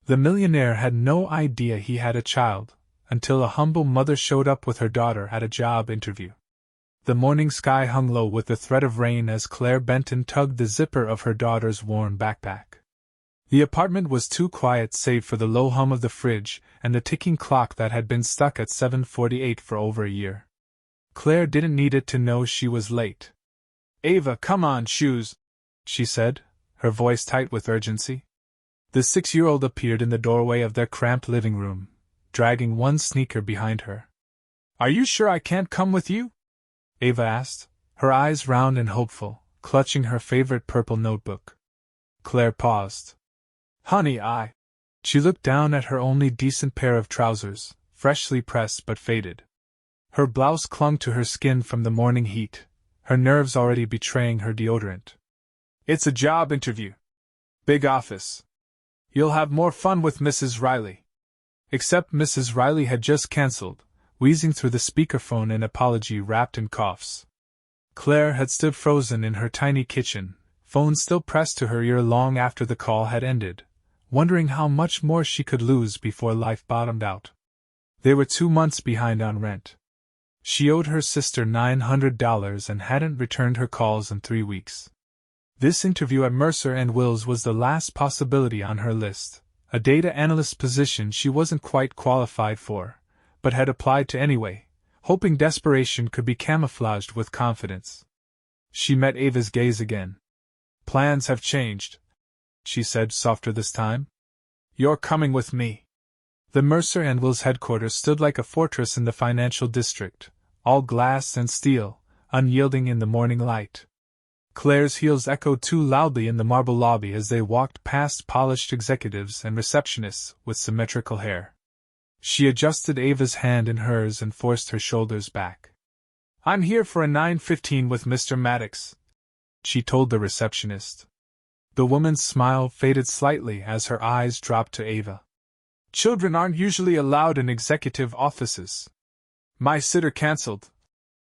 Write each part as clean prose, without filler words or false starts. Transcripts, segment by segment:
The millionaire had no idea he had a child, until a humble mother showed up with her daughter at a job interview. The morning sky hung low with the threat of rain as Claire Benton tugged the zipper of her daughter's worn backpack. The apartment was too quiet save for the low hum of the fridge and the ticking clock that had been stuck at 7:48 for over a year. Claire didn't need it to know she was late. "Ava, come on, shoes," she said, her voice tight with urgency. The 6-year-old appeared in the doorway of their cramped living room, dragging one sneaker behind her. "Are you sure I can't come with you?" Ava asked, her eyes round and hopeful, clutching her favorite purple notebook. Claire paused. "Honey, She looked down at her only decent pair of trousers, freshly pressed but faded. Her blouse clung to her skin from the morning heat, her nerves already betraying her deodorant. "It's a job interview. Big office. You'll have more fun with Mrs. Riley." Except Mrs. Riley had just cancelled, wheezing through the speakerphone an apology wrapped in coughs. Claire had stood frozen in her tiny kitchen, phone still pressed to her ear long after the call had ended, wondering how much more she could lose before life bottomed out. They were 2 months behind on rent. She owed her sister $900 and hadn't returned her calls in 3 weeks. This interview at Mercer & Wills was the last possibility on her list, a data analyst position she wasn't quite qualified for, but had applied to anyway, hoping desperation could be camouflaged with confidence. She met Ava's gaze again. "Plans have changed," she said softer this time. "You're coming with me." The Mercer & Wills headquarters stood like a fortress in the financial district, all glass and steel, unyielding in the morning light. Claire's heels echoed too loudly in the marble lobby as they walked past polished executives and receptionists with symmetrical hair. She adjusted Ava's hand in hers and forced her shoulders back. "I'm here for a 9:15 with Mr. Maddox," she told the receptionist. The woman's smile faded slightly as her eyes dropped to Ava. "Children aren't usually allowed in executive offices." "My sitter cancelled,"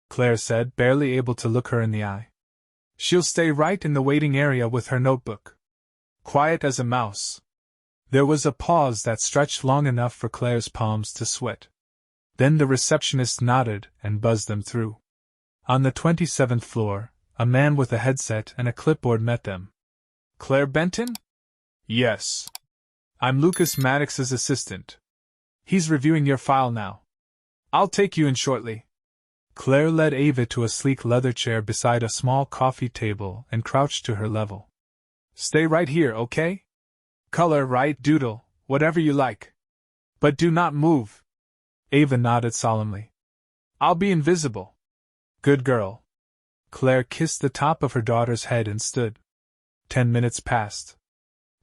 Claire said, barely able to look her in the eye. "She'll stay right in the waiting area with her notebook. Quiet as a mouse." There was a pause that stretched long enough for Claire's palms to sweat. Then the receptionist nodded and buzzed them through. On the 27th floor, a man with a headset and a clipboard met them. "Claire Benton?" "Yes. I'm Lucas Maddox's assistant. He's reviewing your file now. I'll take you in shortly." Claire led Ava to a sleek leather chair beside a small coffee table and crouched to her level. "Stay right here, okay? Color, write, doodle, whatever you like. But do not move." Ava nodded solemnly. "I'll be invisible." "Good girl." Claire kissed the top of her daughter's head and stood. 10 minutes passed.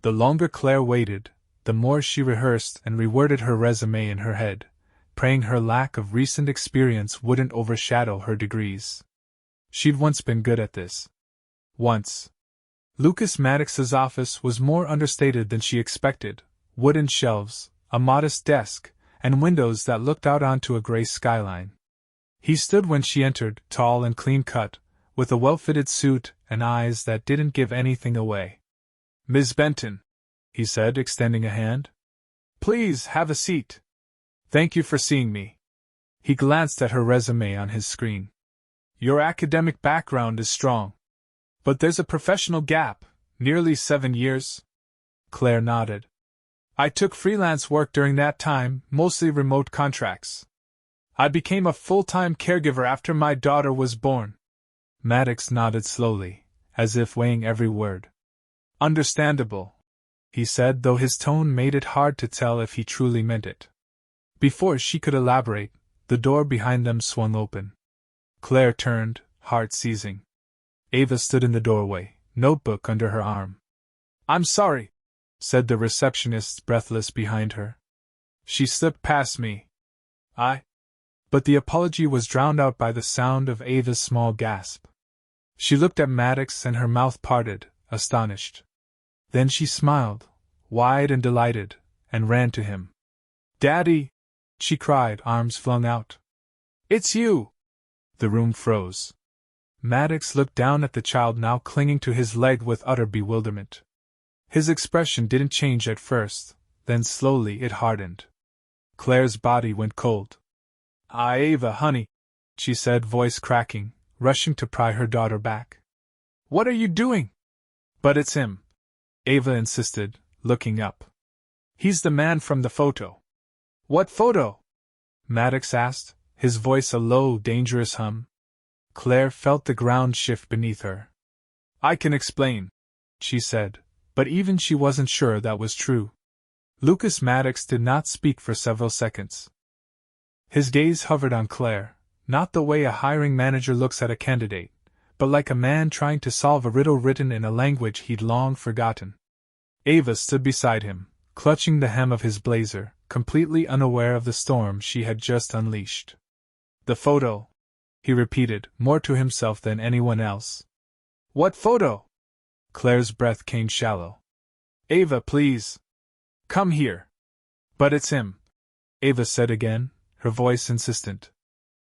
The longer Claire waited, the more she rehearsed and reworded her resume in her head, praying her lack of recent experience wouldn't overshadow her degrees. She'd once been good at this. Once. Lucas Maddox's office was more understated than she expected: wooden shelves, a modest desk, and windows that looked out onto a gray skyline. He stood when she entered, tall and clean-cut, with a well-fitted suit and eyes that didn't give anything away. "Ms. Benton," he said, extending a hand. "Please have a seat. Thank you for seeing me." He glanced at her resume on his screen. "Your academic background is strong. But there's a professional gap, nearly 7 years." Claire nodded. "I took freelance work during that time, mostly remote contracts. I became a full-time caregiver after my daughter was born." Maddox nodded slowly, as if weighing every word. "Understandable," he said, though his tone made it hard to tell if he truly meant it. Before she could elaborate, the door behind them swung open. Claire turned, heart seizing. Ava stood in the doorway, notebook under her arm. "I'm sorry," said the receptionist, breathless behind her. "She slipped past me. But the apology was drowned out by the sound of Ava's small gasp. She looked at Maddox and her mouth parted, astonished. Then she smiled, wide and delighted, and ran to him. "Daddy!" she cried, arms flung out. "It's you!" The room froze. Maddox looked down at the child now clinging to his leg with utter bewilderment. His expression didn't change at first, then slowly it hardened. Claire's body went cold. Ava, honey," she said, voice cracking, rushing to pry her daughter back. "What are you doing?" "But it's him," Ava insisted, looking up. "He's the man from the photo." "What photo?" Maddox asked, his voice a low, dangerous hum. Claire felt the ground shift beneath her. "I can explain," she said, but even she wasn't sure that was true. Lucas Maddox did not speak for several seconds. His gaze hovered on Claire, not the way a hiring manager looks at a candidate, but like a man trying to solve a riddle written in a language he'd long forgotten. Ava stood beside him, clutching the hem of his blazer, completely unaware of the storm she had just unleashed. "The photo," he repeated, more to himself than anyone else. "What photo?" Claire's breath came shallow. "Ava, please. Come here." "But it's him," Ava said again, her voice insistent.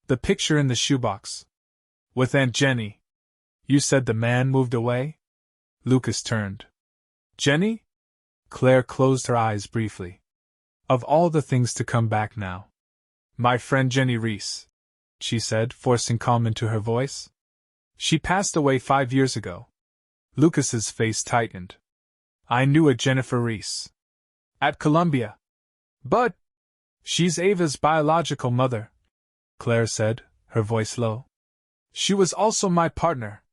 "The picture in the shoebox. With Aunt Jenny." "You said the man moved away?" Lucas turned. "Jenny?" Claire closed her eyes briefly. Of all the things to come back now. "My friend Jenny Reese," she said, forcing calm into her voice. "She passed away 5 years ago." Lucas's face tightened. "I knew a Jennifer Reese. At Columbia. But she's Ava's biological mother," Claire said, her voice low. "She was also my partner.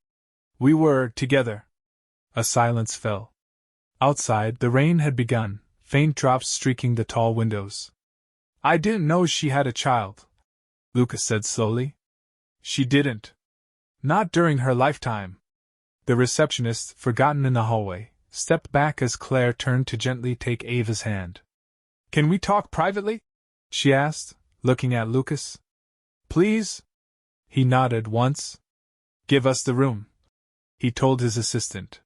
We were together." A silence fell. Outside, the rain had begun, faint drops streaking the tall windows. "I didn't know she had a child," Lucas said slowly. "She didn't. Not during her lifetime." The receptionist, forgotten in the hallway, stepped back as Claire turned to gently take Ava's hand. "Can we talk privately?" she asked, looking at Lucas. "Please?" He nodded once. "Give us the room," he told his assistant.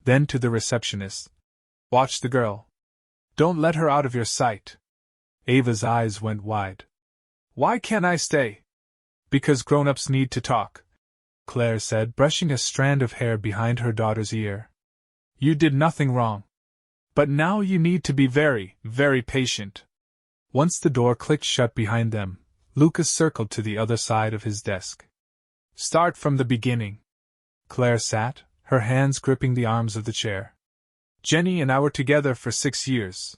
Then to the receptionist. "Watch the girl. Don't let her out of your sight." Ava's eyes went wide. "Why can't I stay?" "Because grown-ups need to talk," Claire said, brushing a strand of hair behind her daughter's ear. "You did nothing wrong. But now you need to be very, very patient." Once the door clicked shut behind them, Lucas circled to the other side of his desk. "Start from the beginning." Claire sat, her hands gripping the arms of the chair. "Jenny and I were together for 6 years.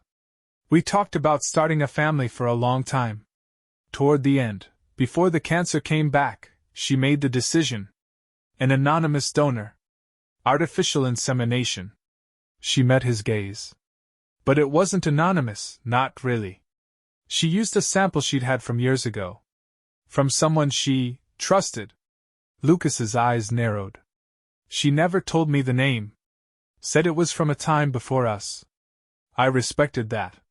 We talked about starting a family for a long time. Toward the end, before the cancer came back, she made the decision. An anonymous donor. Artificial insemination." She met his gaze. "But it wasn't anonymous, not really. She used a sample she'd had from years ago. From someone she trusted." Lucas's eyes narrowed. "She never told me the name. Said it was from a time before us. I respected that.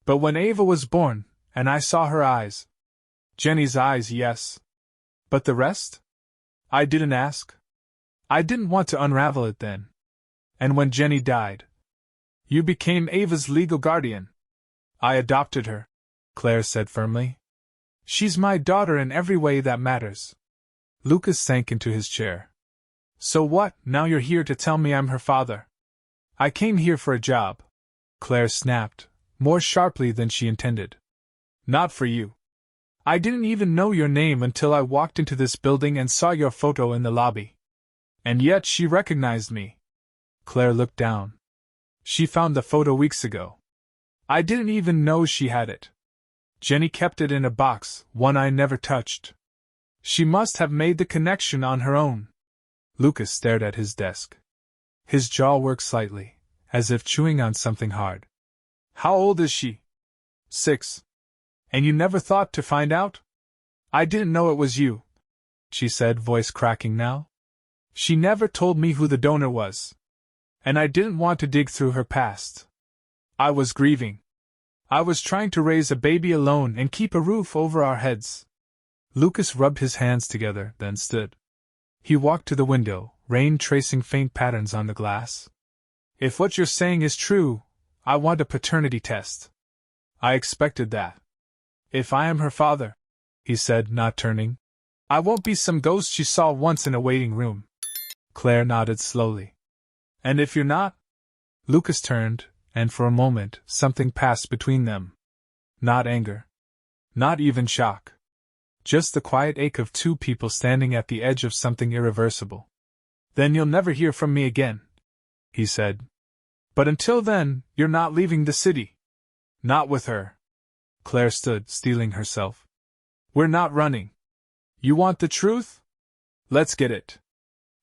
But when Ava was born, and I saw her eyes. Jenny's eyes, yes. But the rest? I didn't ask. I didn't want to unravel it then. And when Jenny died, you became Ava's legal guardian." "I adopted her," Claire said firmly. "She's my daughter in every way that matters." Lucas sank into his chair. "So what, now you're here to tell me I'm her father?" "I came here for a job," Claire snapped, more sharply than she intended. "Not for you. I didn't even know your name until I walked into this building and saw your photo in the lobby. And yet she recognized me." Claire looked down. "She found the photo weeks ago. I didn't even know she had it. Jenny kept it in a box, one I never touched. She must have made the connection on her own." Lucas stared at his desk. His jaw worked slightly, as if chewing on something hard. "How old is she?" 6. "And you never thought to find out?" "I didn't know it was you," she said, voice cracking now. "She never told me who the donor was. And I didn't want to dig through her past. I was grieving. I was trying to raise a baby alone and keep a roof over our heads." Lucas rubbed his hands together, then stood. He walked to the window, rain tracing faint patterns on the glass. "If what you're saying is true, I want a paternity test." "I expected that. If I am her father," he said, not turning, "I won't be some ghost she saw once in a waiting room." Claire nodded slowly. "And if you're not?" Lucas turned, and for a moment something passed between them. Not anger. Not even shock. Just the quiet ache of two people standing at the edge of something irreversible. "Then you'll never hear from me again," he said. "But until then, you're not leaving the city." "Not with her." Claire stood, steeling herself. "We're not running. You want the truth? Let's get it."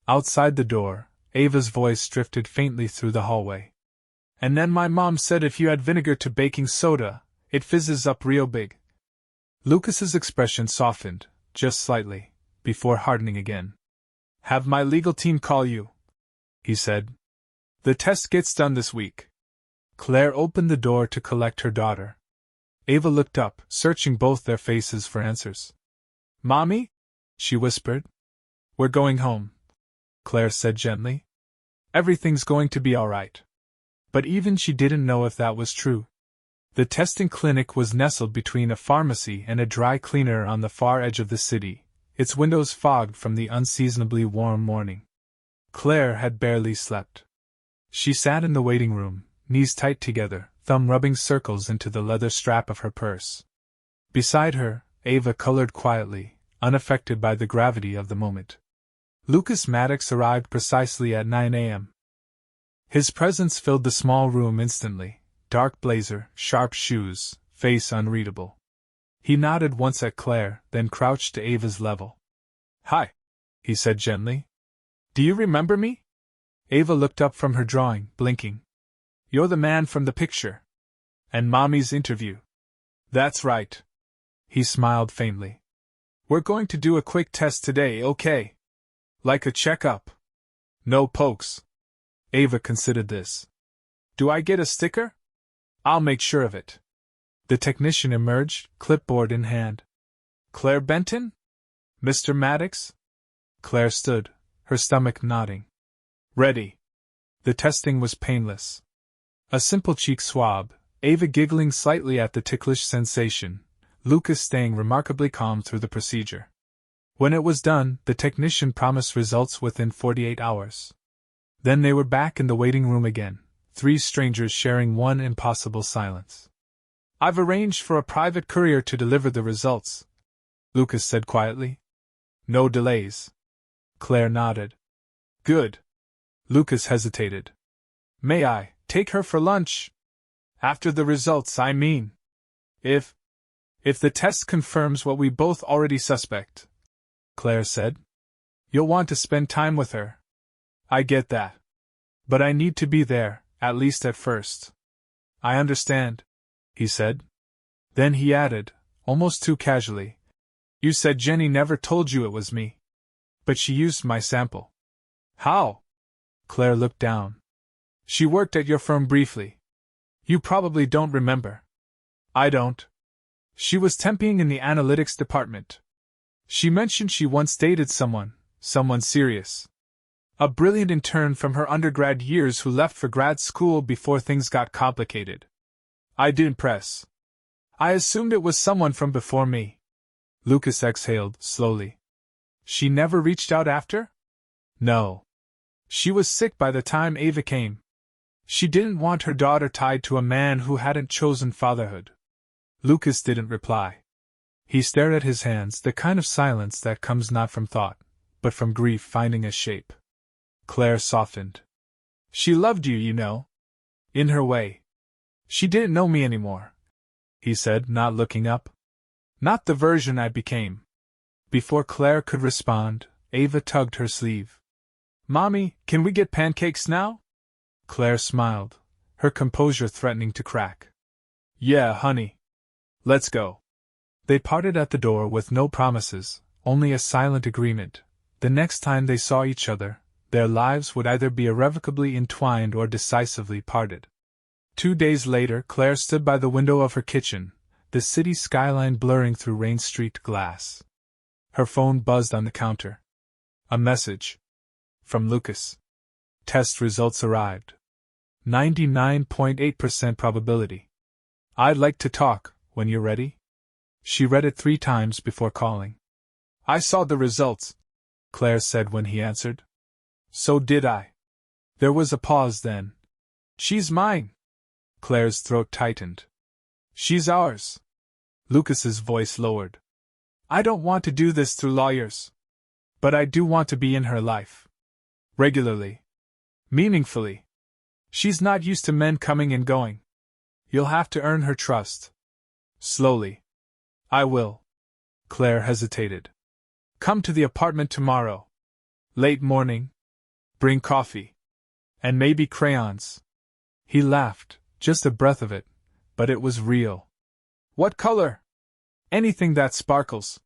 Outside the door, Ava's voice drifted faintly through the hallway. "And then my mom said if you add vinegar to baking soda, it fizzes up real big." Lucas's expression softened, just slightly, before hardening again. "Have my legal team call you," he said. "The test gets done this week." Claire opened the door to collect her daughter. Ava looked up, searching both their faces for answers. "Mommy?" she whispered. "We're going home," Claire said gently. "Everything's going to be all right." But even she didn't know if that was true. The testing clinic was nestled between a pharmacy and a dry cleaner on the far edge of the city, its windows fogged from the unseasonably warm morning. Claire had barely slept. She sat in the waiting room, knees tight together, thumb rubbing circles into the leather strap of her purse. Beside her, Ava colored quietly, unaffected by the gravity of the moment. Lucas Maddox arrived precisely at 9 a.m. His presence filled the small room instantly. Dark blazer, sharp shoes, face unreadable. He nodded once at Claire, then crouched to Ava's level. "Hi," he said gently. "Do you remember me?" Ava looked up from her drawing, blinking. "You're the man from the picture. And Mommy's interview." "That's right." He smiled faintly. "We're going to do a quick test today, okay? Like a checkup. No pokes." Ava considered this. "Do I get a sticker?" "I'll make sure of it." The technician emerged, clipboard in hand. "Claire Benton? Mr. Maddox?" Claire stood, her stomach nodding. "Ready." The testing was painless. A simple cheek swab, Ava giggling slightly at the ticklish sensation, Lucas staying remarkably calm through the procedure. When it was done, the technician promised results within 48 hours. Then they were back in the waiting room again, three strangers sharing one impossible silence. "I've arranged for a private courier to deliver the results," Lucas said quietly. "No delays." Claire nodded. "Good." Lucas hesitated. "May I take her for lunch? After the results, I mean. If the test confirms what we both already suspect," Claire said. "You'll want to spend time with her." "I get that. But I need to be there, at least at first." "I understand," he said. Then he added, almost too casually, "You said Jenny never told you it was me. But she used my sample." "How?" Claire looked down. "She worked at your firm briefly. You probably don't remember." "I don't." "She was temping in the analytics department. She mentioned she once dated someone serious. A brilliant intern from her undergrad years who left for grad school before things got complicated. I didn't press. I assumed it was someone from before me." Lucas exhaled, slowly. "She never reached out after?" "No. She was sick by the time Ava came. She didn't want her daughter tied to a man who hadn't chosen fatherhood." Lucas didn't reply. He stared at his hands, the kind of silence that comes not from thought, but from grief finding a shape. Claire softened. "She loved you, you know. In her way. She didn't know me anymore," he said, not looking up. "Not the version I became." Before Claire could respond, Ava tugged her sleeve. "Mommy, can we get pancakes now?" Claire smiled, her composure threatening to crack. "Yeah, honey. Let's go." They parted at the door with no promises, only a silent agreement. The next time they saw each other, their lives would either be irrevocably entwined or decisively parted. 2 days later, Claire stood by the window of her kitchen, the city skyline blurring through rain-streaked glass. Her phone buzzed on the counter. A message. From Lucas. Test results arrived. 99.8% probability. "I'd like to talk, when you're ready." She read it 3 times before calling. "I saw the results," Claire said when he answered. "So did I." There was a pause then. "She's mine." Claire's throat tightened. She's ours. Lucas's voice lowered. I don't want to do this through lawyers. But I do want to be in her life. Regularly. Meaningfully. She's not used to men coming and going. You'll have to earn her trust. Slowly. I will. Claire hesitated. Come to the apartment tomorrow. Late morning. Bring coffee. And maybe crayons. He laughed, just a breath of it, but it was real. What color? Anything that sparkles.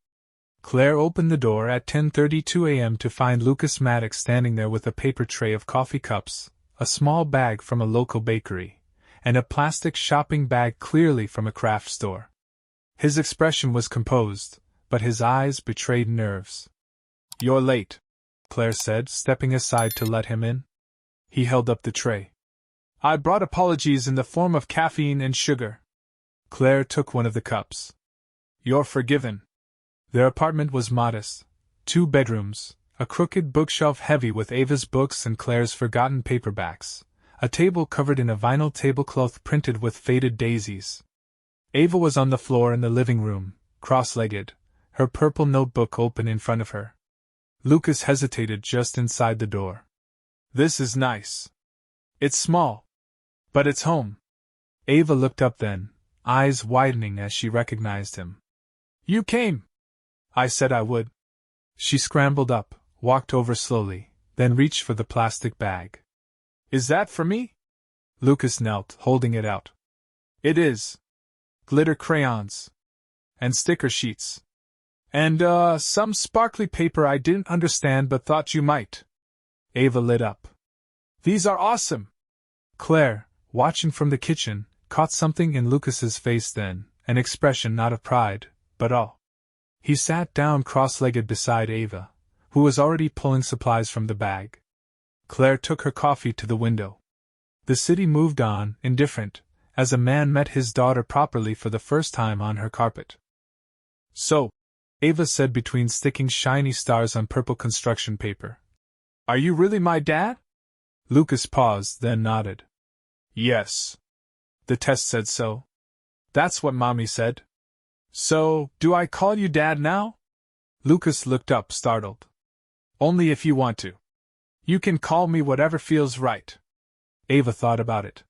Claire opened the door at 10:32 a.m. to find Lucas Maddox standing there with a paper tray of coffee cups, a small bag from a local bakery, and a plastic shopping bag clearly from a craft store. His expression was composed, but his eyes betrayed nerves. You're late, Claire said, stepping aside to let him in. He held up the tray. I brought apologies in the form of caffeine and sugar. Claire took one of the cups. You're forgiven. Their apartment was modest. 2 bedrooms, a crooked bookshelf heavy with Ava's books and Claire's forgotten paperbacks, a table covered in a vinyl tablecloth printed with faded daisies. Ava was on the floor in the living room, cross-legged, her purple notebook open in front of her. Lucas hesitated just inside the door. This is nice. It's small. But it's home. Ava looked up then, eyes widening as she recognized him. You came. I said I would. She scrambled up, walked over slowly, then reached for the plastic bag. Is that for me? Lucas knelt, holding it out. It is. Glitter crayons. And sticker sheets. And, some sparkly paper I didn't understand but thought you might. Ava lit up. These are awesome! Claire, watching from the kitchen, caught something in Lucas's face then, an expression not of pride, but awe. He sat down cross-legged beside Ava, who was already pulling supplies from the bag. Claire took her coffee to the window. The city moved on, indifferent, as a man met his daughter properly for the first time on her carpet. So, Ava said between sticking shiny stars on purple construction paper. Are you really my dad? Lucas paused, then nodded. Yes. The test said so. That's what Mommy said. So, do I call you Dad now? Lucas looked up, startled. Only if you want to. You can call me whatever feels right. Ava thought about it.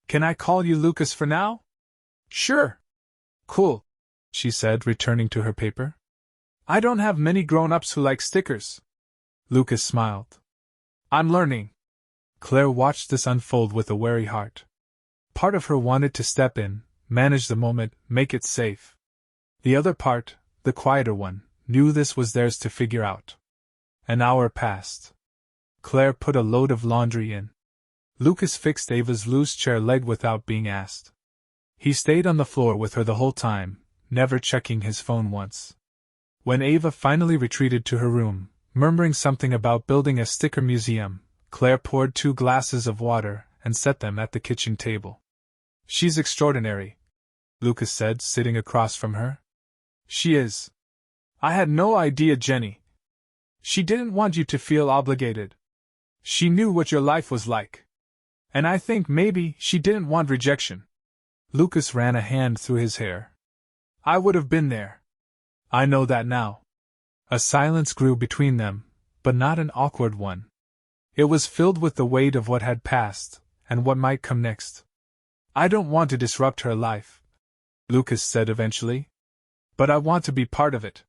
Can I call you Lucas for now? Sure. Cool, she said, returning to her paper. I don't have many grown-ups who like stickers. Lucas smiled. I'm learning. Claire watched this unfold with a wary heart. Part of her wanted to step in, manage the moment, make it safe. The other part, the quieter one, knew this was theirs to figure out. An hour passed. Claire put a load of laundry in. Lucas fixed Ava's loose chair leg without being asked. He stayed on the floor with her the whole time, never checking his phone once. When Ava finally retreated to her room, murmuring something about building a sticker museum, Claire poured 2 glasses of water and set them at the kitchen table. She's extraordinary, Lucas said, sitting across from her. She is. I had no idea, Jenny. She didn't want you to feel obligated. She knew what your life was like. And I think maybe she didn't want rejection. Lucas ran a hand through his hair. I would have been there. I know that now. A silence grew between them, but not an awkward one. It was filled with the weight of what had passed, and what might come next. I don't want to disrupt her life, Lucas said eventually. But I want to be part of it.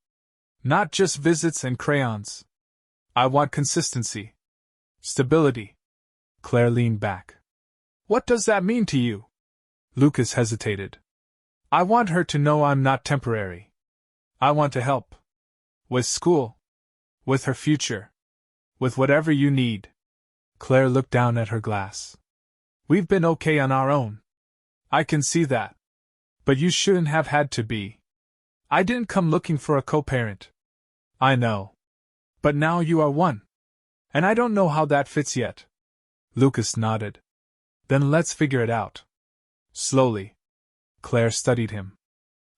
Not just visits and crayons. I want consistency. Stability. Claire leaned back. What does that mean to you? Lucas hesitated. I want her to know I'm not temporary. I want to help. With school. With her future. With whatever you need. Claire looked down at her glass. We've been okay on our own. I can see that. But you shouldn't have had to be. I didn't come looking for a co-parent. I know. But now you are one. And I don't know how that fits yet. Lucas nodded. Then let's figure it out. Slowly. Claire studied him.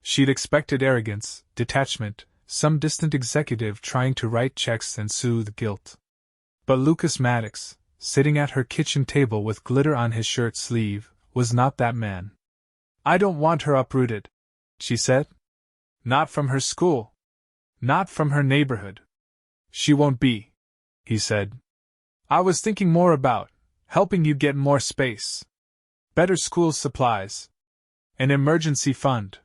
She'd expected arrogance, detachment, some distant executive trying to write checks and soothe guilt. But Lucas Maddox, sitting at her kitchen table with glitter on his shirt sleeve, was not that man. I don't want her uprooted, she said. Not from her school. Not from her neighborhood. She won't be, he said. I was thinking more about helping you get more space. Better school supplies. An emergency fund.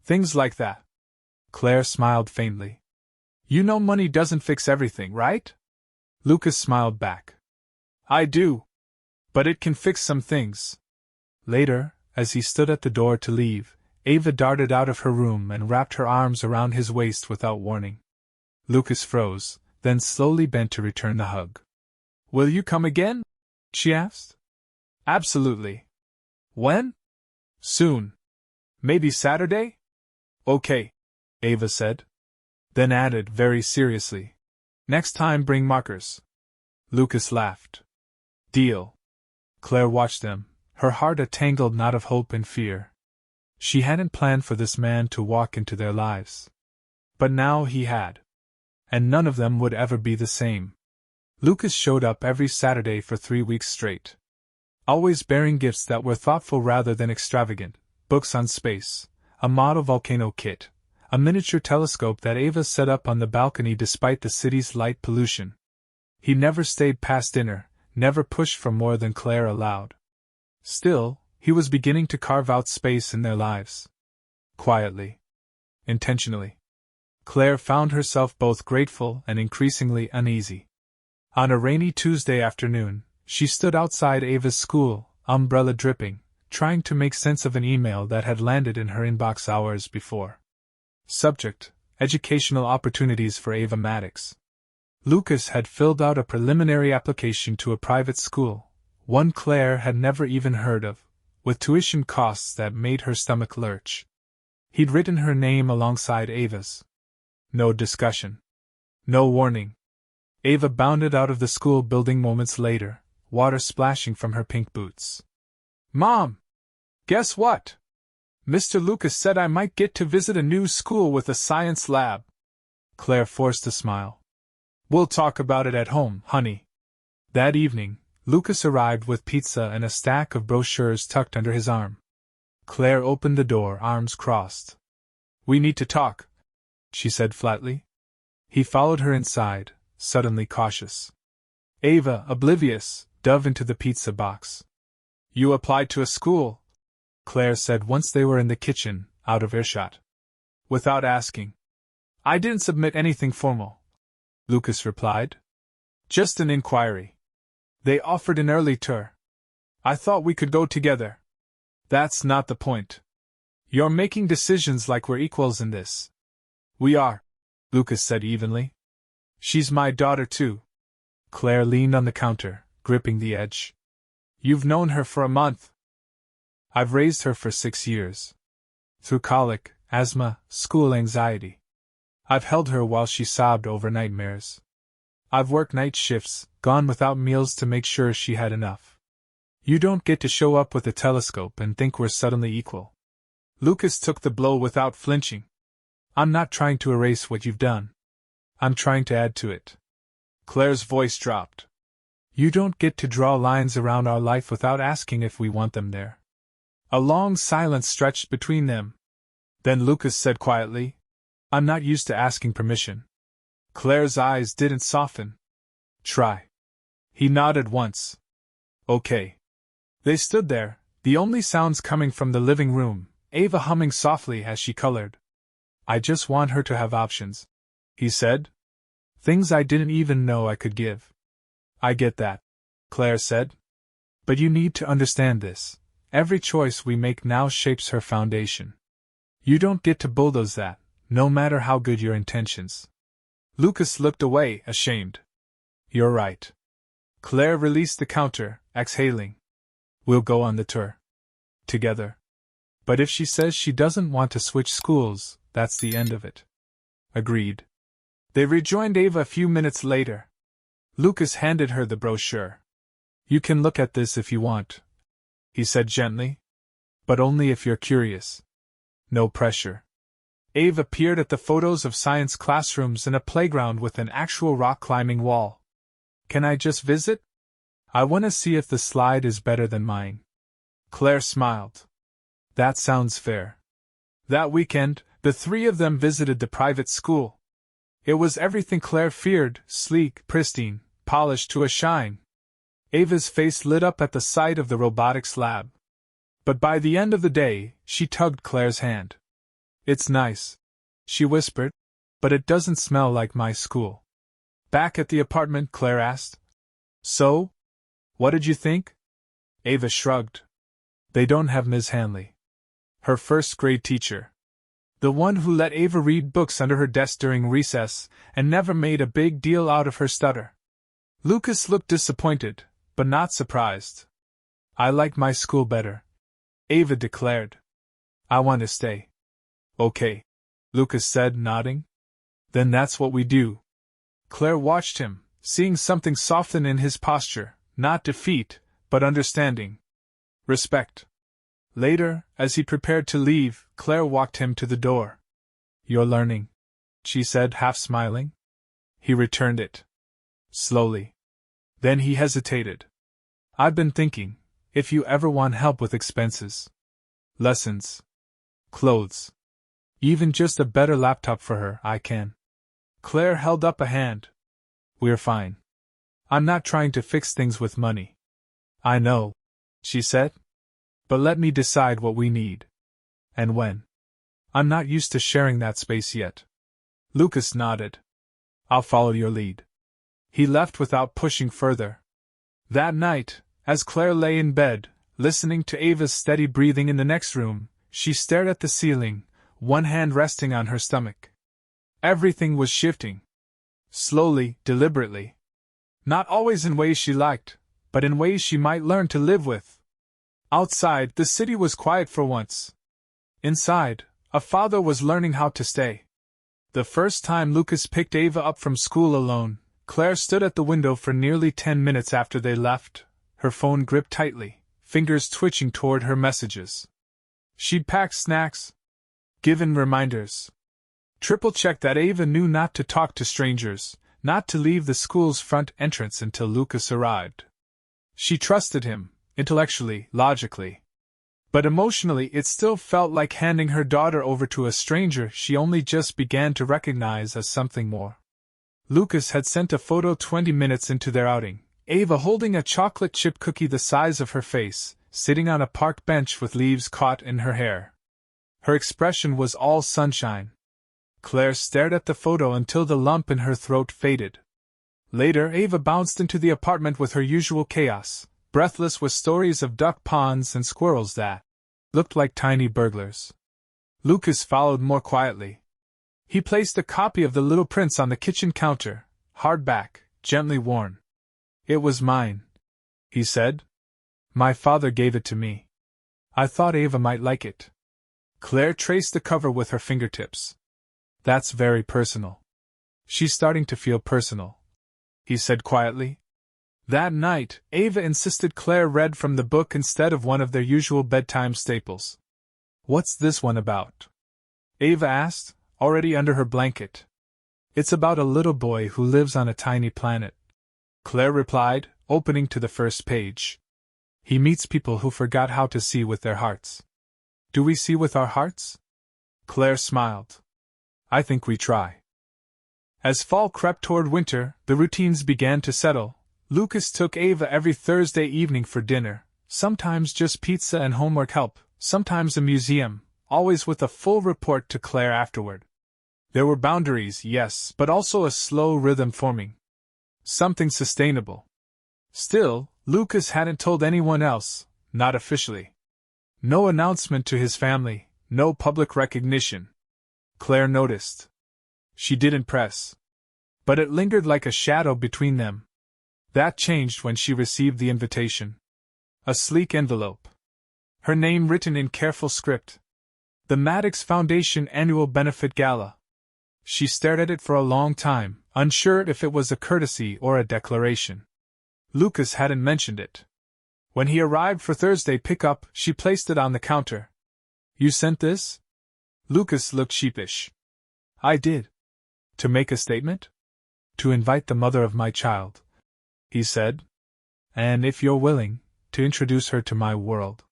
Things like that. Claire smiled faintly. You know money doesn't fix everything, right? Lucas smiled back. I do. But it can fix some things. Later, as he stood at the door to leave, Ava darted out of her room and wrapped her arms around his waist without warning. Lucas froze, then slowly bent to return the hug. Will you come again? She asked. Absolutely. When? Soon. Maybe Saturday? Okay, Ava said. Then added very seriously. Next time bring markers. Lucas laughed. Deal. Claire watched them, her heart a tangled knot of hope and fear. She hadn't planned for this man to walk into their lives. But now he had. And none of them would ever be the same. Lucas showed up every Saturday for 3 weeks straight. Always bearing gifts that were thoughtful rather than extravagant, books on space, a model volcano kit, a miniature telescope that Ava set up on the balcony despite the city's light pollution. He never stayed past dinner, never pushed for more than Claire allowed. Still, he was beginning to carve out space in their lives. Quietly. Intentionally. Claire found herself both grateful and increasingly uneasy. On a rainy Tuesday afternoon, she stood outside Ava's school, umbrella dripping, trying to make sense of an email that had landed in her inbox hours before. Subject: Educational Opportunities for Ava Maddox. Lucas had filled out a preliminary application to a private school, one Claire had never even heard of, with tuition costs that made her stomach lurch. He'd written her name alongside Ava's. No discussion. No warning. Ava bounded out of the school building moments later, water splashing from her pink boots. Mom! Guess what? Mr. Lucas said I might get to visit a new school with a science lab. Claire forced a smile. We'll talk about it at home, honey. That evening, Lucas arrived with pizza and a stack of brochures tucked under his arm. Claire opened the door, arms crossed. We need to talk, she said flatly. He followed her inside, suddenly cautious. Ava, oblivious, dove into the pizza box. You applied to a school, Claire said once they were in the kitchen, out of earshot. Without asking. I didn't submit anything formal, Lucas replied. Just an inquiry. They offered an early tour. I thought we could go together. That's not the point. You're making decisions like we're equals in this. We are, Lucas said evenly. She's my daughter too. Claire leaned on the counter, gripping the edge. You've known her for a month. I've raised her for 6 years. Through colic, asthma, school anxiety. I've held her while she sobbed over nightmares. I've worked night shifts, gone without meals to make sure she had enough. You don't get to show up with a telescope and think we're suddenly equal. Lucas took the blow without flinching. I'm not trying to erase what you've done. I'm trying to add to it. Claire's voice dropped. You don't get to draw lines around our life without asking if we want them there. A long silence stretched between them. Then Lucas said quietly, I'm not used to asking permission. Claire's eyes didn't soften. Try. He nodded once. Okay. They stood there, the only sounds coming from the living room, Ava humming softly as she colored. I just want her to have options, he said. Things I didn't even know I could give. I get that, Claire said. But you need to understand this. Every choice we make now shapes her foundation. You don't get to bulldoze that, no matter how good your intentions. Lucas looked away, ashamed. You're right. Claire released the counter, exhaling. We'll go on the tour. Together. But if she says she doesn't want to switch schools, that's the end of it. Agreed. They rejoined Ava a few minutes later. Lucas handed her the brochure. You can look at this if you want, he said gently. But only if you're curious. No pressure. Ava peered at the photos of science classrooms and a playground with an actual rock-climbing wall. Can I just visit? I want to see if the slide is better than mine. Claire smiled. That sounds fair. That weekend, the three of them visited the private school. It was everything Claire feared, sleek, pristine, polished to a shine. Ava's face lit up at the sight of the robotics lab. But by the end of the day, she tugged Claire's hand. It's nice, she whispered, but it doesn't smell like my school. Back at the apartment, Claire asked, So? What did you think? Ava shrugged. They don't have Ms. Hanley. Her first-grade teacher. The one who let Ava read books under her desk during recess and never made a big deal out of her stutter. Lucas looked disappointed, but not surprised. I like my school better, Ava declared. I want to stay. Okay, Lucas said, nodding. Then that's what we do. Claire watched him, seeing something soften in his posture, not defeat, but understanding. Respect. Later, as he prepared to leave, Claire walked him to the door. You're learning, she said, half smiling. He returned it. Slowly. Then he hesitated. I've been thinking, if you ever want help with expenses. Lessons. Clothes. Even just a better laptop for her, I can. Claire held up a hand. We're fine. I'm not trying to fix things with money. I know, she said. But let me decide what we need. And when. I'm not used to sharing that space yet. Lucas nodded. I'll follow your lead. He left without pushing further. That night, as Claire lay in bed, listening to Ava's steady breathing in the next room, she stared at the ceiling, one hand resting on her stomach. Everything was shifting. Slowly, deliberately. Not always in ways she liked, but in ways she might learn to live with. Outside, the city was quiet for once. Inside, a father was learning how to stay. The first time Lucas picked Ava up from school alone, Claire stood at the window for nearly 10 minutes after they left, her phone gripped tightly, fingers twitching toward her messages. She'd packed snacks, given reminders, triple-checked that Ava knew not to talk to strangers, not to leave the school's front entrance until Lucas arrived. She trusted him, intellectually, logically. But emotionally it still felt like handing her daughter over to a stranger she only just began to recognize as something more. Lucas had sent a photo 20 minutes into their outing, Ava holding a chocolate chip cookie the size of her face, sitting on a park bench with leaves caught in her hair. Her expression was all sunshine. Claire stared at the photo until the lump in her throat faded. Later, Ava bounced into the apartment with her usual chaos, breathless with stories of duck ponds and squirrels that looked like tiny burglars. Lucas followed more quietly. He placed a copy of The Little Prince on the kitchen counter, hardback, gently worn. It was mine, he said. My father gave it to me. I thought Ava might like it. Claire traced the cover with her fingertips. That's very personal. She's starting to feel personal, he said quietly. That night, Ava insisted Claire read from the book instead of one of their usual bedtime staples. What's this one about? Ava asked, already under her blanket. It's about a little boy who lives on a tiny planet, Claire replied, opening to the first page. He meets people who forgot how to see with their hearts. Do we see with our hearts? Claire smiled. I think we try. As fall crept toward winter, the routines began to settle. Lucas took Ava every Thursday evening for dinner, sometimes just pizza and homework help, sometimes a museum, always with a full report to Claire afterward. There were boundaries, yes, but also a slow rhythm forming. Something sustainable. Still, Lucas hadn't told anyone else, not officially. No announcement to his family, no public recognition. Claire noticed. She didn't press. But it lingered like a shadow between them. That changed when she received the invitation. A sleek envelope. Her name written in careful script. The Maddox Foundation Annual Benefit Gala. She stared at it for a long time, unsure if it was a courtesy or a declaration. Lucas hadn't mentioned it. When he arrived for Thursday pickup, she placed it on the counter. You sent this? Lucas looked sheepish. I did. To make a statement? To invite the mother of my child, he said. And if you're willing, to introduce her to my world.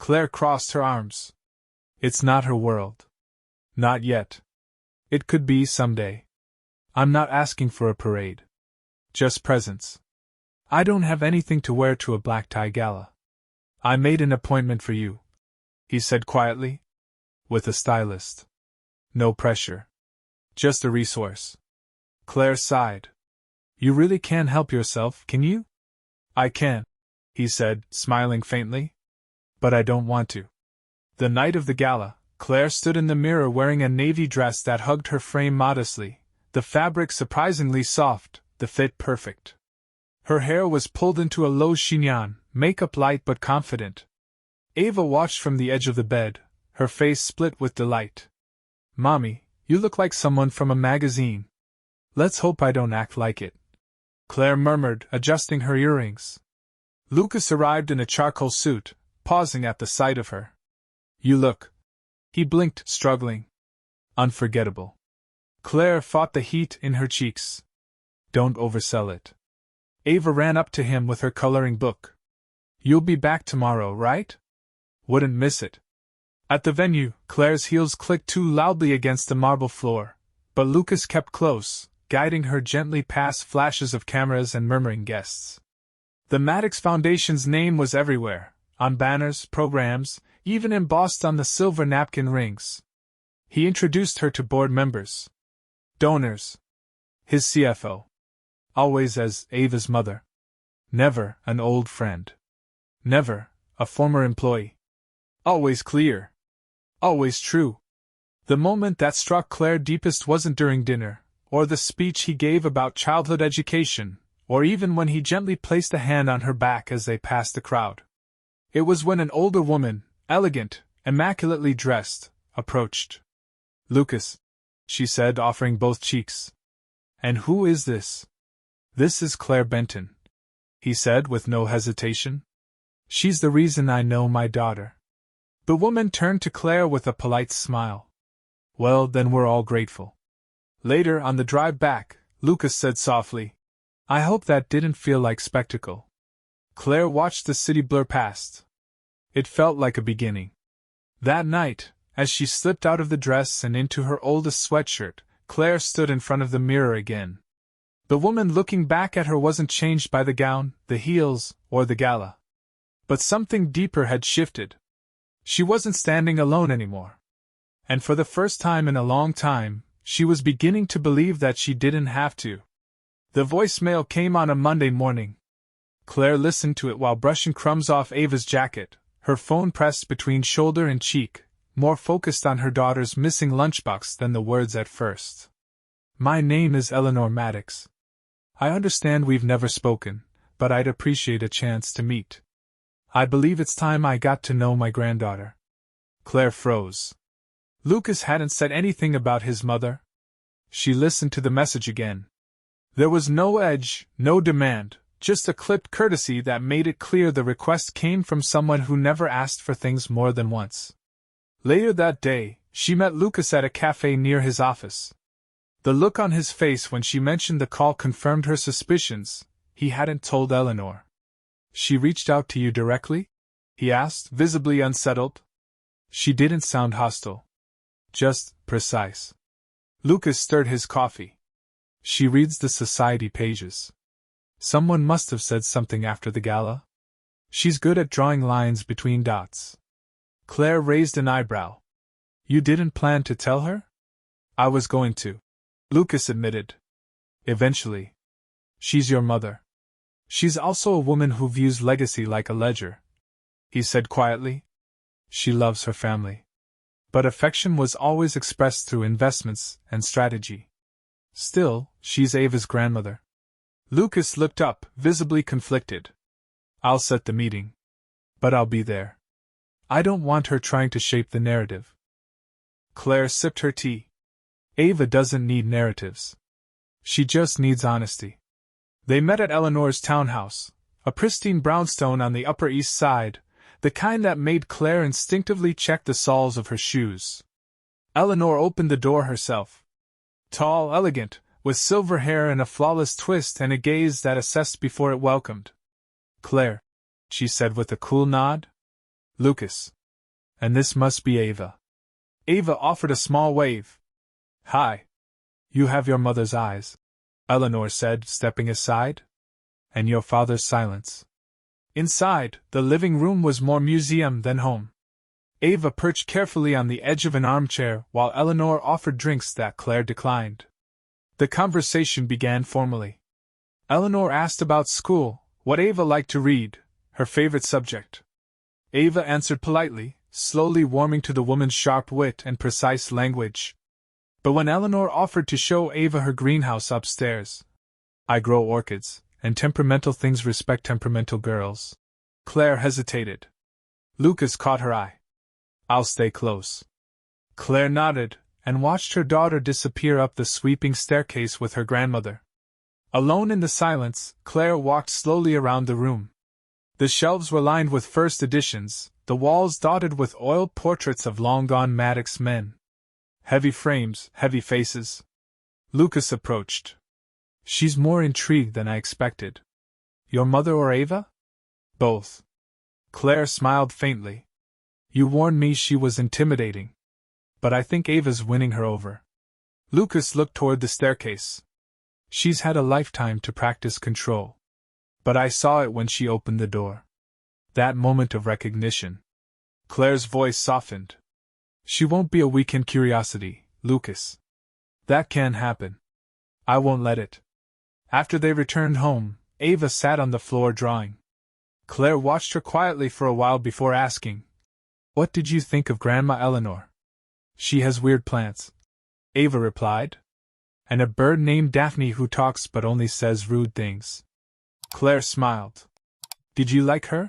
Claire crossed her arms. It's not her world. Not yet. It could be someday. I'm not asking for a parade. Just presents. I don't have anything to wear to a black tie gala. I made an appointment for you, he said quietly. With a stylist. No pressure. Just a resource. Claire sighed. You really can't help yourself, can you? I can, he said, smiling faintly. But I don't want to. The night of the gala, Claire stood in the mirror wearing a navy dress that hugged her frame modestly, the fabric surprisingly soft, the fit perfect. Her hair was pulled into a low chignon, makeup light but confident. Ava watched from the edge of the bed, her face split with delight. Mommy, you look like someone from a magazine. Let's hope I don't act like it, Claire murmured, adjusting her earrings. Lucas arrived in a charcoal suit, pausing at the sight of her. You look. He blinked, struggling. Unforgettable. Claire fought the heat in her cheeks. Don't oversell it. Ava ran up to him with her coloring book. You'll be back tomorrow, right? Wouldn't miss it. At the venue, Claire's heels clicked too loudly against the marble floor, but Lucas kept close, guiding her gently past flashes of cameras and murmuring guests. The Maddox Foundation's name was everywhere, on banners, programs, even embossed on the silver napkin rings. He introduced her to board members. Donors. His CFO. Always as Ava's mother. Never an old friend. Never a former employee. Always clear. Always true. The moment that struck Claire deepest wasn't during dinner, or the speech he gave about childhood education, or even when he gently placed a hand on her back as they passed the crowd. It was when an older woman, elegant, immaculately dressed, approached. Lucas, she said, offering both cheeks. And who is this? This is Claire Benton, he said with no hesitation. She's the reason I know my daughter. The woman turned to Claire with a polite smile. Well, then we're all grateful. Later, on the drive back, Lucas said softly, I hope that didn't feel like spectacle. Claire watched the city blur past. It felt like a beginning. That night, as she slipped out of the dress and into her oldest sweatshirt, Claire stood in front of the mirror again. The woman looking back at her wasn't changed by the gown, the heels, or the gala. But something deeper had shifted. She wasn't standing alone anymore. And for the first time in a long time, she was beginning to believe that she didn't have to. The voicemail came on a Monday morning. Claire listened to it while brushing crumbs off Ava's jacket, her phone pressed between shoulder and cheek, more focused on her daughter's missing lunchbox than the words at first. My name is Eleanor Maddox. I understand we've never spoken, but I'd appreciate a chance to meet. I believe it's time I got to know my granddaughter. Claire froze. Lucas hadn't said anything about his mother. She listened to the message again. There was no edge, no demand, just a clipped courtesy that made it clear the request came from someone who never asked for things more than once. Later that day, she met Lucas at a cafe near his office. The look on his face when she mentioned the call confirmed her suspicions. He hadn't told Eleanor. She reached out to you directly? He asked, visibly unsettled. She didn't sound hostile. Just precise. Lucas stirred his coffee. She reads the society pages. Someone must have said something after the gala. She's good at drawing lines between dots. Claire raised an eyebrow. You didn't plan to tell her? I was going to, Lucas admitted. Eventually. She's your mother. She's also a woman who views legacy like a ledger, he said quietly. She loves her family. But affection was always expressed through investments and strategy. Still, she's Ava's grandmother. Lucas looked up, visibly conflicted. I'll set the meeting. But I'll be there. I don't want her trying to shape the narrative. Claire sipped her tea. Ava doesn't need narratives. She just needs honesty. They met at Eleanor's townhouse, a pristine brownstone on the Upper East Side, the kind that made Claire instinctively check the soles of her shoes. Eleanor opened the door herself. Tall, elegant, with silver hair and a flawless twist and a gaze that assessed before it welcomed. Claire, she said with a cool nod. Lucas. And this must be Ava. Ava offered a small wave. Hi. You have your mother's eyes, Eleanor said, stepping aside. And your father's silence. Inside, the living room was more museum than home. Ava perched carefully on the edge of an armchair while Eleanor offered drinks that Claire declined. The conversation began formally. Eleanor asked about school, what Ava liked to read, her favorite subject. Ava answered politely, slowly warming to the woman's sharp wit and precise language. But when Eleanor offered to show Ava her greenhouse upstairs, I grow orchids, and temperamental things respect temperamental girls, Claire hesitated. Lucas caught her eye. I'll stay close. Claire nodded, and watched her daughter disappear up the sweeping staircase with her grandmother. Alone in the silence, Claire walked slowly around the room. The shelves were lined with first editions, the walls dotted with oiled portraits of long-gone Maddox men. Heavy frames, heavy faces. Lucas approached. She's more intrigued than I expected. Your mother or Ava? Both. Claire smiled faintly. You warned me she was intimidating. But I think Ava's winning her over. Lucas looked toward the staircase. She's had a lifetime to practice control. But I saw it when she opened the door. That moment of recognition. Claire's voice softened. She won't be a weekend curiosity, Lucas. That can happen. I won't let it. After they returned home, Ava sat on the floor drawing. Claire watched her quietly for a while before asking, What did you think of Grandma Eleanor? She has weird plants, Ava replied. And a bird named Daphne who talks but only says rude things. Claire smiled. Did you like her?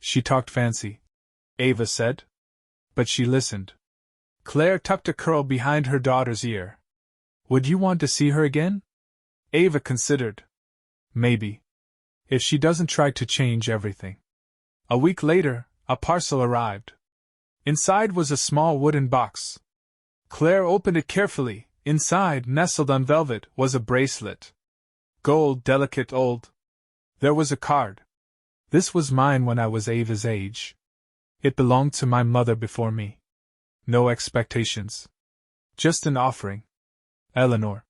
She talked fancy, Ava said. But she listened. Claire tucked a curl behind her daughter's ear. Would you want to see her again? Ava considered. Maybe. If she doesn't try to change everything. A week later, a parcel arrived. Inside was a small wooden box. Claire opened it carefully. Inside, nestled on velvet, was a bracelet. Gold, delicate, old. There was a card. This was mine when I was Ava's age. It belonged to my mother before me. No expectations. Just an offering. Eleanor.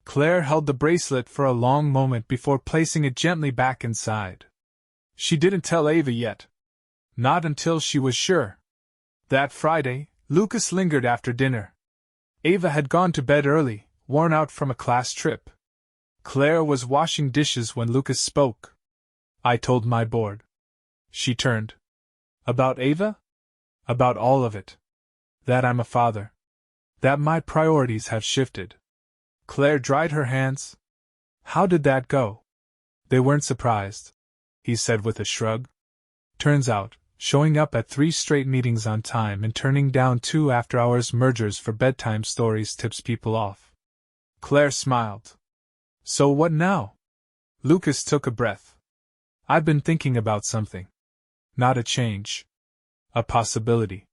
Claire held the bracelet for a long moment before placing it gently back inside. She didn't tell Ava yet. Not until she was sure. That Friday, Lucas lingered after dinner. Ava had gone to bed early, worn out from a class trip. Claire was washing dishes when Lucas spoke. I told my board. She turned. About Ava? About all of it. That I'm a father. That my priorities have shifted. Claire dried her hands. How did that go? They weren't surprised, he said with a shrug. Turns out, showing up at 3 straight meetings on time and turning down 2 after-hours mergers for bedtime stories tips people off. Claire smiled. So what now? Lucas took a breath. I've been thinking about something. Not a change. A possibility.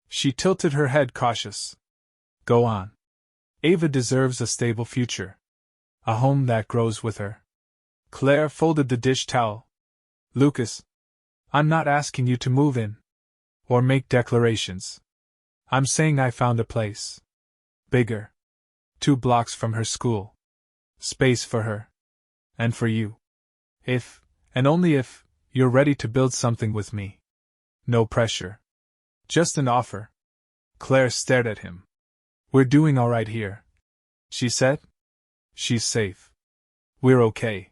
She tilted her head cautious. Go on. Ava deserves a stable future. A home that grows with her. Claire folded the dish towel. Lucas, I'm not asking you to move in. Or make declarations. I'm saying I found a place. Bigger. 2 blocks from her school. Space for her. And for you. If, and only if, you're ready to build something with me. No pressure. Just an offer. Claire stared at him. We're doing all right here, she said. She's safe. We're okay.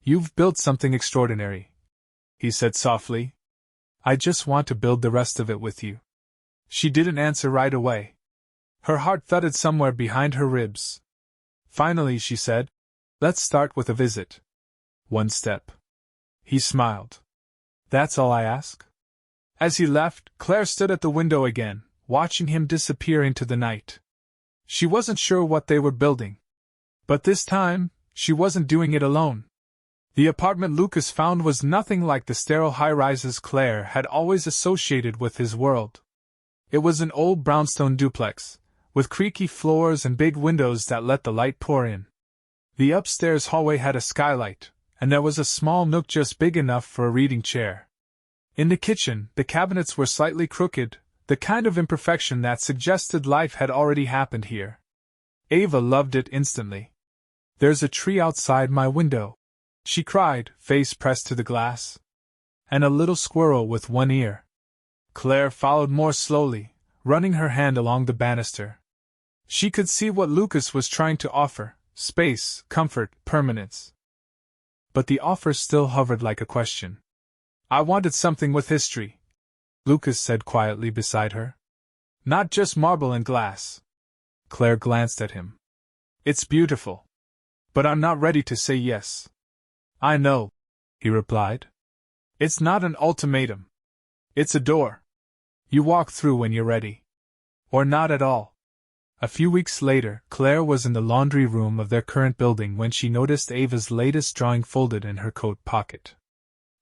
You've built something extraordinary, he said softly. I just want to build the rest of it with you. She didn't answer right away. Her heart thudded somewhere behind her ribs. Finally, she said, let's start with a visit. 1 step. He smiled. That's all I ask? As he left, Claire stood at the window again, watching him disappear into the night. She wasn't sure what they were building. But this time, she wasn't doing it alone. The apartment Lucas found was nothing like the sterile high-rises Claire had always associated with his world. It was an old brownstone duplex, with creaky floors and big windows that let the light pour in. The upstairs hallway had a skylight, and there was a small nook just big enough for a reading chair. In the kitchen, the cabinets were slightly crooked, the kind of imperfection that suggested life had already happened here. Ava loved it instantly. "There's a tree outside my window," she cried, face pressed to the glass. "And a little squirrel with one ear." Claire followed more slowly, running her hand along the banister. She could see what Lucas was trying to offer: space, comfort, permanence. But the offer still hovered like a question. "I wanted something with history," Lucas said quietly beside her. "Not just marble and glass." Claire glanced at him. "It's beautiful. But I'm not ready to say yes." "I know," he replied. "It's not an ultimatum. It's a door. You walk through when you're ready. Or not at all." A few weeks later, Claire was in the laundry room of their current building when she noticed Ava's latest drawing folded in her coat pocket.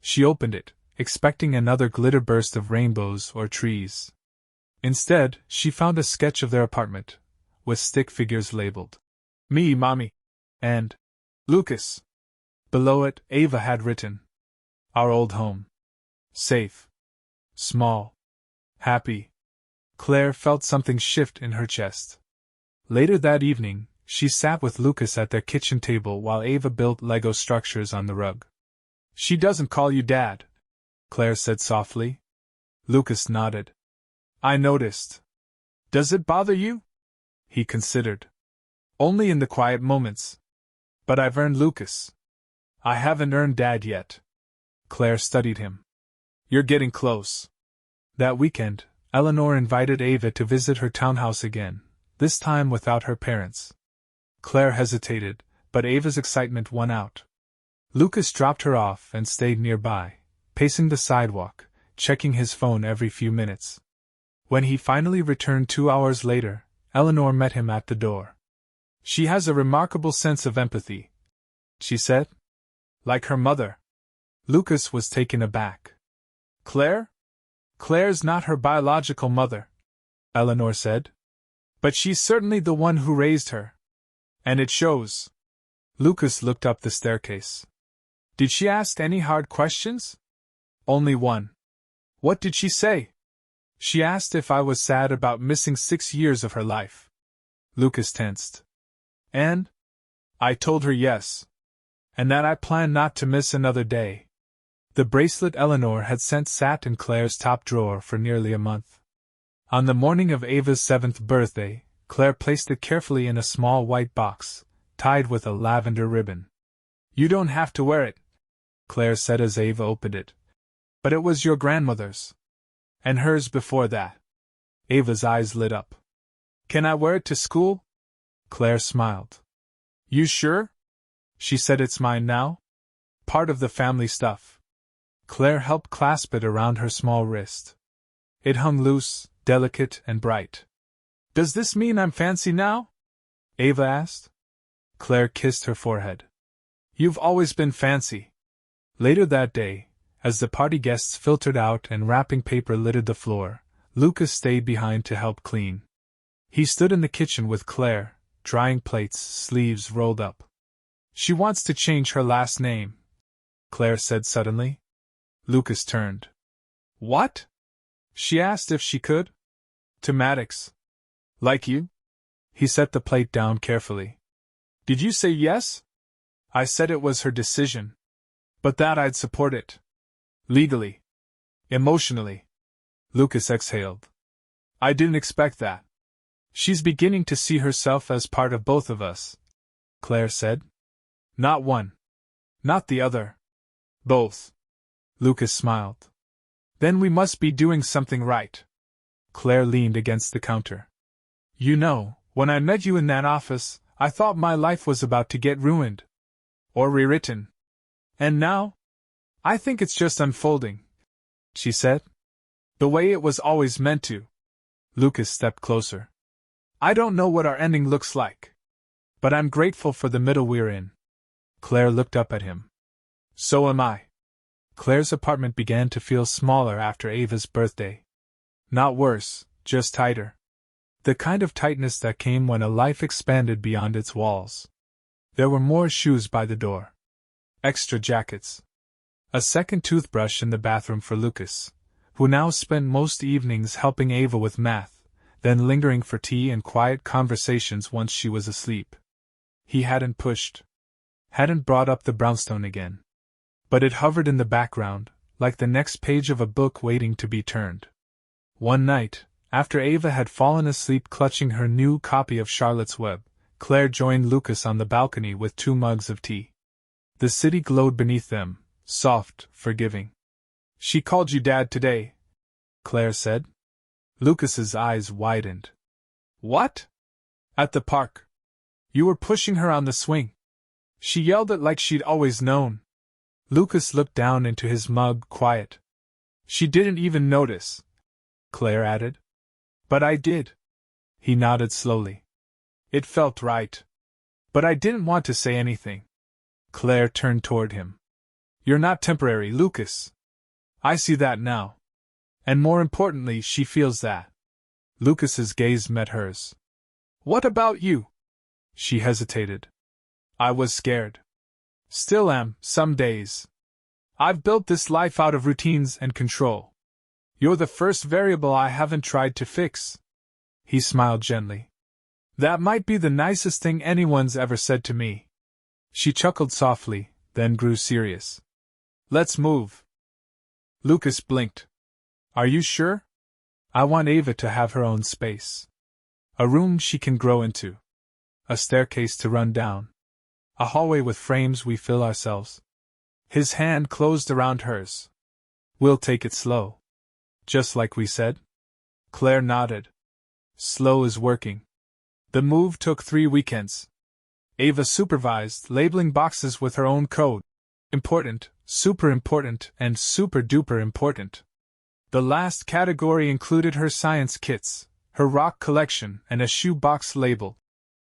She opened it, expecting another glitter burst of rainbows or trees. Instead, she found a sketch of their apartment, with stick figures labeled "Me, Mommy," and "Lucas." Below it, Ava had written, "Our old home. Safe. Small. Happy." Claire felt something shift in her chest. Later that evening, she sat with Lucas at their kitchen table while Ava built Lego structures on the rug. "She doesn't call you Dad," Claire said softly. Lucas nodded. "I noticed. Does it bother you?" He considered. "Only in the quiet moments. But I've earned Lucas." "I haven't earned Dad yet." Claire studied him. "You're getting close." That weekend, Eleanor invited Ava to visit her townhouse again, this time without her parents. Claire hesitated, but Ava's excitement won out. Lucas dropped her off and stayed nearby, pacing the sidewalk, checking his phone every few minutes. When he finally returned 2 hours later, Eleanor met him at the door. "She has a remarkable sense of empathy," she said. "Like her mother." Lucas was taken aback. "Claire? Claire's not her biological mother," Eleanor said. "But she's certainly the one who raised her. And it shows." Lucas looked up the staircase. "Did she ask any hard questions?" "Only one." "What did she say?" "She asked if I was sad about missing 6 years of her life." Lucas tensed. "And?" "I told her yes. And that I plan not to miss another day." The bracelet Eleanor had sent sat in Claire's top drawer for nearly a month. On the morning of Ava's 7th birthday, Claire placed it carefully in a small white box, tied with a lavender ribbon. "You don't have to wear it," Claire said as Ava opened it. "But it was your grandmother's. And hers before that." Ava's eyes lit up. "Can I wear it to school?" Claire smiled. "You sure?" She said. "It's mine now. Part of the family stuff." Claire helped clasp it around her small wrist. It hung loose, delicate, and bright. "Does this mean I'm fancy now?" Ava asked. Claire kissed her forehead. "You've always been fancy." Later that day, as the party guests filtered out and wrapping paper littered the floor, Lucas stayed behind to help clean. He stood in the kitchen with Claire, drying plates, sleeves rolled up. "She wants to change her last name," Claire said suddenly. Lucas turned. "What?" She asked if she could. "To Maddox. Like you?" He set the plate down carefully. "Did you say yes?" "I said it was her decision. But that I'd support it. Legally. Emotionally." Lucas exhaled. "I didn't expect that." "She's beginning to see herself as part of both of us," Claire said. "Not one. Not the other. Both." Lucas smiled. "Then we must be doing something right." Claire leaned against the counter. "You know, when I met you in that office, I thought my life was about to get ruined. Or rewritten. And now? I think it's just unfolding," she said. "The way it was always meant to." Lucas stepped closer. "I don't know what our ending looks like. But I'm grateful for the middle we're in." Claire looked up at him. "So am I." Claire's apartment began to feel smaller after Ava's birthday. Not worse, just tighter. The kind of tightness that came when a life expanded beyond its walls. There were more shoes by the door. Extra jackets. A second toothbrush in the bathroom for Lucas, who now spent most evenings helping Ava with math, then lingering for tea and quiet conversations once she was asleep. He hadn't brought up the brownstone again. But it hovered in the background, like the next page of a book waiting to be turned. One night, after Ava had fallen asleep clutching her new copy of Charlotte's Web, Claire joined Lucas on the balcony with 2 mugs of tea. The city glowed beneath them, soft, forgiving. "She called you Dad today," Claire said. Lucas's eyes widened. "What?" "At the park. You were pushing her on the swing. She yelled it like she'd always known." Lucas looked down into his mug, quiet. "She didn't even notice," Claire added. "But I did." He nodded slowly. "It felt right. But I didn't want to say anything." Claire turned toward him. "You're not temporary, Lucas. I see that now. And more importantly, she feels that." Lucas's gaze met hers. "What about you?" She hesitated. "I was scared. Still am, some days. I've built this life out of routines and control. You're the first variable I haven't tried to fix." He smiled gently. "That might be the nicest thing anyone's ever said to me." She chuckled softly, then grew serious. "Let's move." Lucas blinked. "Are you sure? I want Ava to have her own space. A room she can grow into. A staircase to run down. A hallway with frames we fill ourselves." His hand closed around hers. "We'll take it slow. Just like we said?" Claire nodded. "Slow is working." The move took 3 weekends. Ava supervised, labeling boxes with her own code. Important, super important, and super duper important. The last category included her science kits, her rock collection, and a shoebox labeled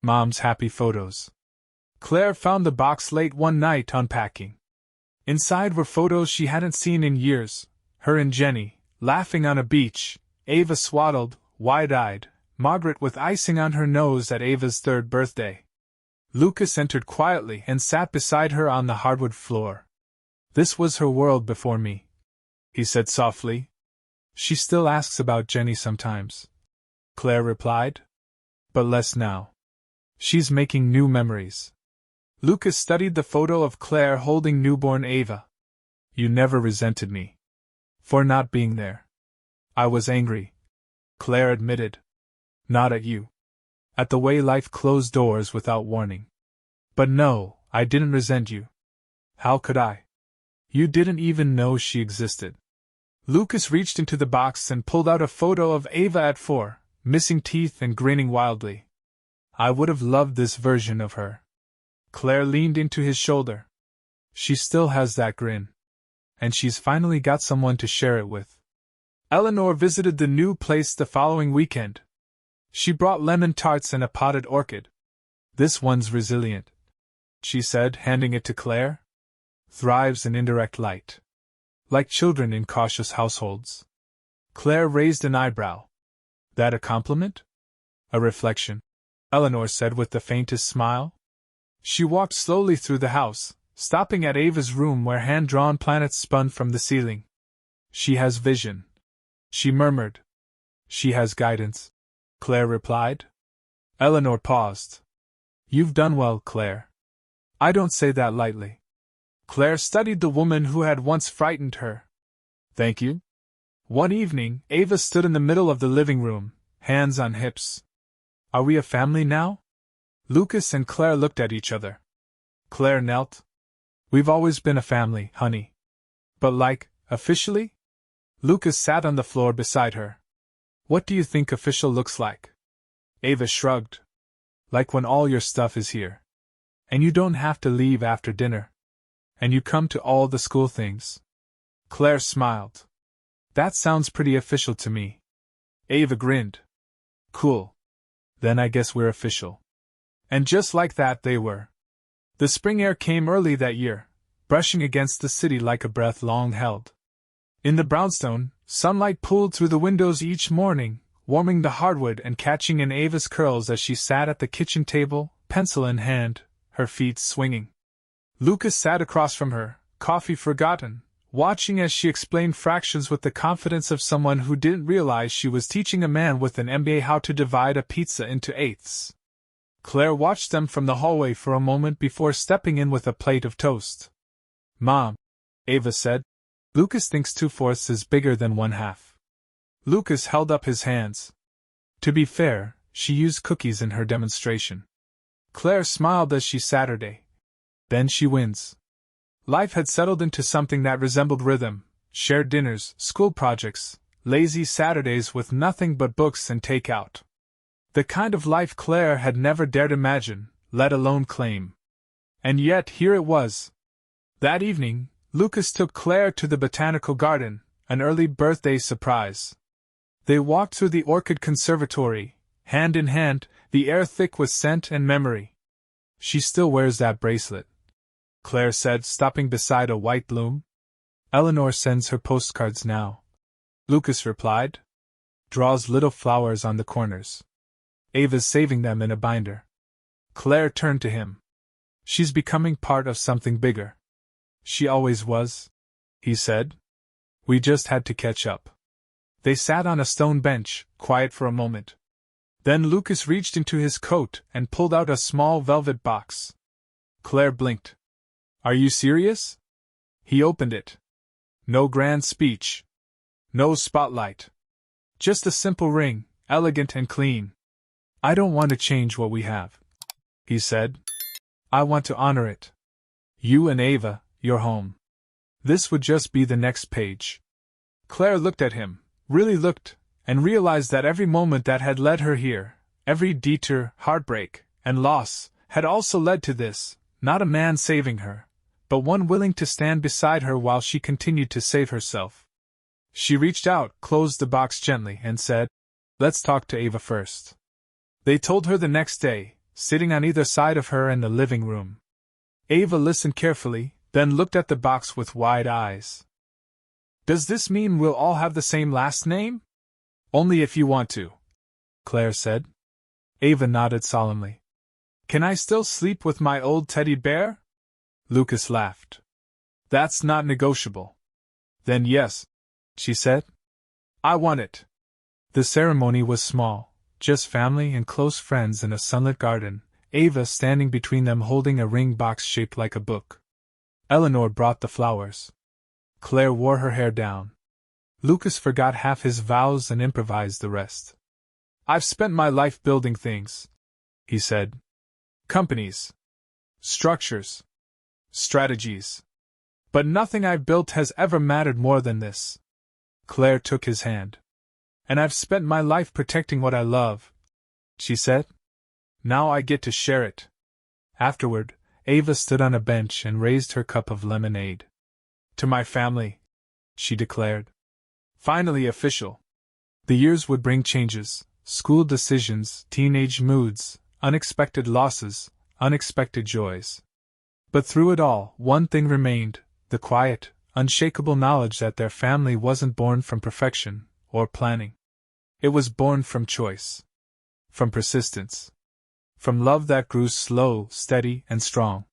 Mom's Happy Photos. Claire found the box late one night unpacking. Inside were photos she hadn't seen in years, her and Jenny, laughing on a beach, Ava swaddled, wide-eyed, Margaret with icing on her nose at Ava's 3rd birthday. Lucas entered quietly and sat beside her on the hardwood floor. "This was her world before me," he said softly. "She still asks about Jenny sometimes," Claire replied. "But less now. She's making new memories." Lucas studied the photo of Claire holding newborn Ava. "You never resented me for not being there." "I was angry," Claire admitted. "Not at you. At the way life closed doors without warning. But no, I didn't resent you. How could I? You didn't even know she existed." Lucas reached into the box and pulled out a photo of Ava at 4, missing teeth and grinning wildly. "I would have loved this version of her." Claire leaned into his shoulder. "She still has that grin. And she's finally got someone to share it with." Eleanor visited the new place the following weekend. She brought lemon tarts and a potted orchid. "This one's resilient," she said, handing it to Claire. "Thrives in indirect light. Like children in cautious households." Claire raised an eyebrow. "That a compliment?" "A reflection," Eleanor said with the faintest smile. She walked slowly through the house, stopping at Ava's room where hand-drawn planets spun from the ceiling. "She has vision," she murmured. "She has guidance," Claire replied. Eleanor paused. "You've done well, Claire. I don't say that lightly." Claire studied the woman who had once frightened her. "Thank you." One evening, Ava stood in the middle of the living room, hands on hips. "Are we a family now?" Lucas and Claire looked at each other. Claire knelt. "We've always been a family, honey." "But like, officially?" Lucas sat on the floor beside her. "What do you think official looks like?" Ava shrugged. "Like when all your stuff is here. And you don't have to leave after dinner. And you come to all the school things." Claire smiled. "That sounds pretty official to me." Ava grinned. "Cool. Then I guess we're official." And just like that they were. The spring air came early that year, brushing against the city like a breath long held. In the brownstone, sunlight pooled through the windows each morning, warming the hardwood and catching in Ava's curls as she sat at the kitchen table, pencil in hand, her feet swinging. Lucas sat across from her, coffee forgotten, watching as she explained fractions with the confidence of someone who didn't realize she was teaching a man with an MBA how to divide a pizza into eighths. Claire watched them from the hallway for a moment before stepping in with a plate of toast. "Mom," Ava said, "Lucas thinks 2/4 is bigger than 1/2. Lucas held up his hands. To be fair, she used cookies in her demonstration. Claire smiled as she Saturday. Then she wins. Life had settled into something that resembled rhythm, shared dinners, school projects, lazy Saturdays with nothing but books and takeout. The kind of life Claire had never dared imagine, let alone claim. And yet here it was. That evening, Lucas took Claire to the botanical garden, an early birthday surprise. They walked through the orchid conservatory, hand in hand, the air thick with scent and memory. "She still wears that bracelet," Claire said, stopping beside a white bloom. "Eleanor sends her postcards now," Lucas replied. "Draws little flowers on the corners. Ava's saving them in a binder." Claire turned to him. "She's becoming part of something bigger." "She always was," he said. "We just had to catch up." They sat on a stone bench, quiet for a moment. Then Lucas reached into his coat and pulled out a small velvet box. Claire blinked. "Are you serious?" He opened it. No grand speech. No spotlight. Just a simple ring, elegant and clean. "I don't want to change what we have," he said. "I want to honor it. You and Ava, your home. This would just be the next page." Claire looked at him, really looked, and realized that every moment that had led her here, every detour, heartbreak, and loss, had also led to this, not a man saving her, but one willing to stand beside her while she continued to save herself. She reached out, closed the box gently, and said, "Let's talk to Ava first." They told her the next day, sitting on either side of her in the living room. Ava listened carefully, then looked at the box with wide eyes. "Does this mean we'll all have the same last name?" "Only if you want to," Claire said. Ava nodded solemnly. "Can I still sleep with my old teddy bear?" Lucas laughed. "That's not negotiable." "Then yes," she said. "I want it." The ceremony was small, just family and close friends in a sunlit garden, Ava standing between them holding a ring box shaped like a book. Eleanor brought the flowers. Claire wore her hair down. Lucas forgot half his vows and improvised the rest. "I've spent my life building things," he said. "Companies. Structures. Strategies. But nothing I've built has ever mattered more than this." Claire took his hand. "And I've spent my life protecting what I love," she said. "Now I get to share it." Afterward, Ava stood on a bench and raised her cup of lemonade. "To my family," she declared. Finally official. The years would bring changes, school decisions, teenage moods, unexpected losses, unexpected joys. But through it all, one thing remained, the quiet, unshakable knowledge that their family wasn't born from perfection or planning. It was born from choice. From persistence. From love that grew slow, steady, and strong.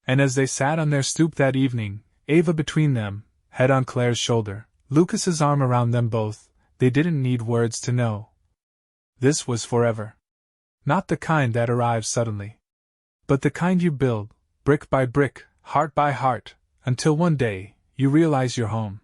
And as they sat on their stoop that evening, Ava between them, head on Claire's shoulder, Lucas's arm around them both, they didn't need words to know. This was forever. Not the kind that arrives suddenly. But the kind you build, brick by brick, heart by heart, until one day, you realize you're home.